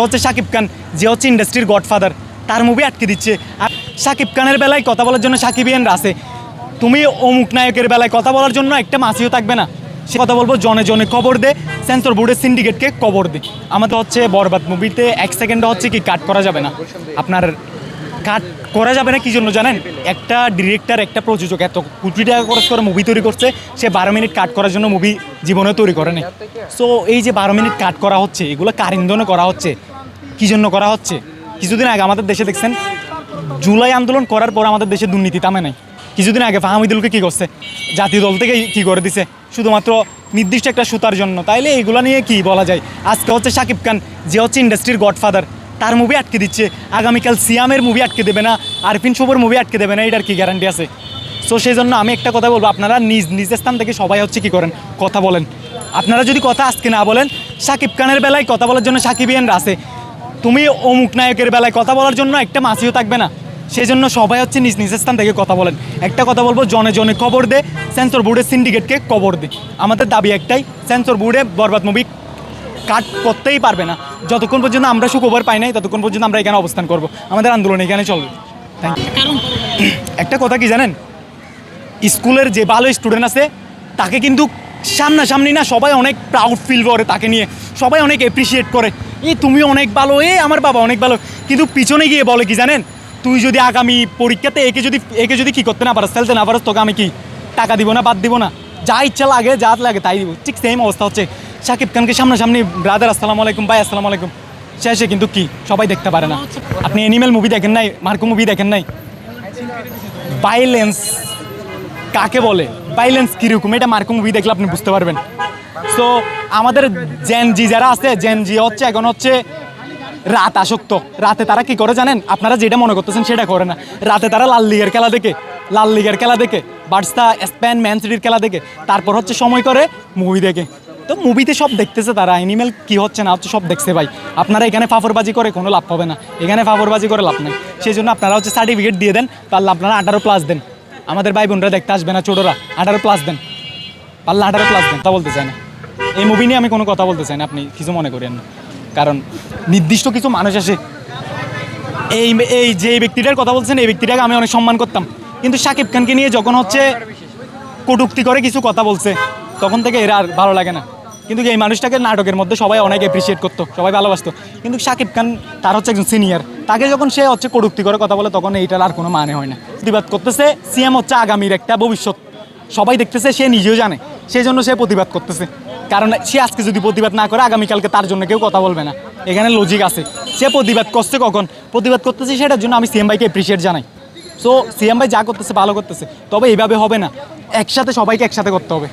হচ্ছে শাকিব খান, যে হচ্ছে ইন্ডাস্ট্রির গডফাদার, তার মুভি আটকে দিচ্ছে। আর শাকিব খানের বেলায় কথা বলার জন্য সাকিবিয়ানরা আছে, তুমি অমুক নায়কের বেলায় কথা বলার জন্য একটা মাসিও থাকবে না। সে কথা বলবো জনে জনে খবর দে, সেন্সর বোর্ডের সিন্ডিকেটকে খবর দে। আমাদের হচ্ছে বরবাদ মুভিতে 1 সেকেন্ডে হচ্ছে কি কাট করা যাবে না, আপনার কাট করা যাবে না কি জন্য জানেন? একটা ডিরেক্টর, একটা প্রযোজক এত কোটি টাকা খরচ করে মুভি তৈরি করছে, সে 12 মিনিট কাট করার জন্য মুভি জীবনে তৈরি করে নেই। সো এই যে 12 মিনিট কাট করা হচ্ছে, এগুলো কার ইন্ধনে করা হচ্ছে, কী জন্য করা হচ্ছে? কিছুদিন আগে আমাদের দেশে দেখছেন, জুলাই আন্দোলন করার পর আমাদের দেশে দুর্নীতি থামে নাই। কিছুদিন আগে ফাহামিদুলকে কী করছে, জাতীয় দল থেকে কী করে দিছে, শুধুমাত্র নির্দিষ্ট একটা সুতার জন্য। তাইলে এগুলো নিয়ে কি বলা যায়? আজকে হচ্ছে শাকিব খান, যে হচ্ছে ইন্ডাস্ট্রির গডফাদার, তার মুভি আটকে দিচ্ছে। আগামীকাল সিয়ামের মুভি আটকে দেবে না, আরফিন শুভর মুভি আটকে দেবে না, এটার কি গ্যারান্টি আছে? সো সেই জন্য আমি একটা কথা বলবো, আপনারা নিজ স্থান থেকে সবাই হচ্ছে কী করেন, কথা বলেন। আপনারা যদি কথা আজকে না বলেন, শাকিব খানের বেলায় কথা বলার জন্য সাকিবিয়ানরা আছে, তুমি অমুক নায়কের বেলায় কথা বলার জন্য একটা মাসিও থাকবে না। সেই জন্য সবাই হচ্ছে নিজ স্থান থেকে কথা বলেন। একটা কথা বলবো, জনে জনে খবর দে, সেন্সর বোর্ডের সিন্ডিকেটকে খবর দে। আমাদের দাবি একটাই, সেন্সর বোর্ডে বরবাদ মুভি কাট করতেই পারবে না। যতক্ষণ পর্যন্ত আমরা সুখবর পাই নাই, ততক্ষণ পর্যন্ত আমরা এখানে অবস্থান করব, আমাদের আন্দোলন এখানে চলবে। Thank you. একটা কথা কি জানেন, স্কুলের যে ভালো স্টুডেন্ট আছে, তাকে কিন্তু সামনাসামনি না সবাই অনেক প্রাউড ফিল করে, তাকে নিয়ে সবাই অনেক অ্যাপ্রিসিয়েট করে, তুমি অনেক ভালো, আমার বাবা অনেক ভালো। কিন্তু পিছনে গিয়ে বলে কি জানেন, তুই যদি আগামী পরীক্ষাতে একে যদি কী করতে না পারস, ফেলতে না পারস, তোকে আমি কি টাকা দিব না, বাদ দিব না, যা ইচ্ছা লাগে যা লাগে তাই দিব। ঠিক সেম অবস্থা হচ্ছে শাকিব খানকে সামনাসামনি, ব্রাদার আসসালামু আলাইকুম, ভাই আসসালামু আলাইকুম, শেষে কিন্তু কি সবাই দেখতে পারে না। আপনি অ্যানিমেল মুভি দেখেন নাই, মার্কো মুভি দেখেন নাই? ভাইলেন্স কাকে বলে, ভাইলেন্স কীরকম, এটা মার্কো মুভি দেখলে আপনি বুঝতে পারবেন। সো আমাদের জেন জি যারা আছে, জেন জি হচ্ছে এখন হচ্ছে রাত আসক্ত। রাতে তারা কি করে জানেন? আপনারা যেটা মনে করতেছেন সেটা করে না। রাতে তারা লাল লিগের খেলা দেখে, বার্সা স্পেন ম্যান সিটির খেলা দেখে, তারপর হচ্ছে সময় করে মুভি দেখে। তো মুভিতে সব দেখতেছে তারা, অ্যানিমেল কী হচ্ছে না হচ্ছে সব দেখছে ভাই। আপনারা এখানে ফাফরবাজি করে কোনো লাভ হবে না, এখানে ফাফরবাজি করে লাভ নেই। সেই জন্য আপনারা হচ্ছে সার্টিফিকেট দিয়ে দেন, পারলে আপনারা 18+ দেন। আমাদের ভাই বোনরা দেখতে আসবে না, ছোটোরা 18+ দেন, পারলে 18+ দেন। তা বলতে চাই না, এই মুভি নিয়ে আমি কোনো কথা বলতে চাই না, আপনি কিছু মনে করেন না। কারণ নির্দিষ্ট কিছু মানুষ আসে, এই যে ব্যক্তিটার কথা বলছেন, এই ব্যক্তিটাকে আমি অনেক সম্মান করতাম, কিন্তু শাকিব খানকে নিয়ে যখন হচ্ছে কটূক্তি করে কিছু কথা বলছে, তখন থেকে এরা আর ভালো লাগে না। কিন্তু এই মানুষটাকে নাটকের মধ্যে সবাই অনেক অ্যাপ্রিসিয়েট করতো, সবাই ভালোবাসতো। কিন্তু শাকিব খান তার হচ্ছে একজন সিনিয়র, তাকে যখন সে হচ্ছে কটূক্তি করে কথা বলে, তখন এইটার আর কোনো মানে হয় না। প্রতিবাদ করতেছে, সিএম হচ্ছে আগামীর একটা ভবিষ্যৎ, সবাই দেখতেছে, সে নিজেও জানে, সেই জন্য সে প্রতিবাদ করতেছে। কারণ সে আজকে যদি প্রতিবাদ না করে, আগামীকালকে তার জন্য কেউ কথা বলবে না, এখানে লজিক আছে। সে প্রতিবাদ করছে, কখন প্রতিবাদ করতেছে, সেটার জন্য আমি সিএম ভাইকে অ্যাপ্রিসিয়েট জানাই। সো সিএম ভাই যা করতেছে ভালো করতেছে, তবে এইভাবে হবে না, একসাথে সবাইকে একসাথে করতে হবে।